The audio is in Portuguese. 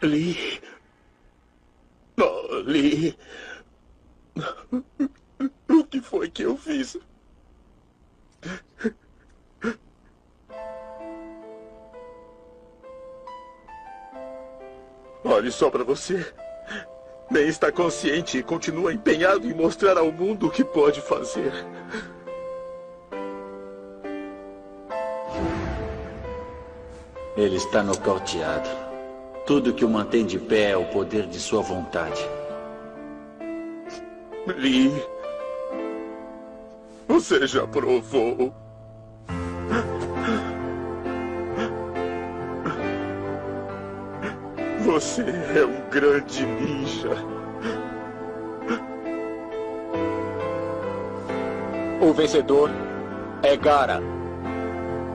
Lee. Oh, Lee. O que foi que eu fiz? Olhe só pra você. Nem está consciente e continua empenhado em mostrar ao mundo o que pode fazer. Ele está nocauteado. Tudo que o mantém de pé é o poder de sua vontade. Lee, você já provou. Você é um grande ninja. O vencedor é Gaara.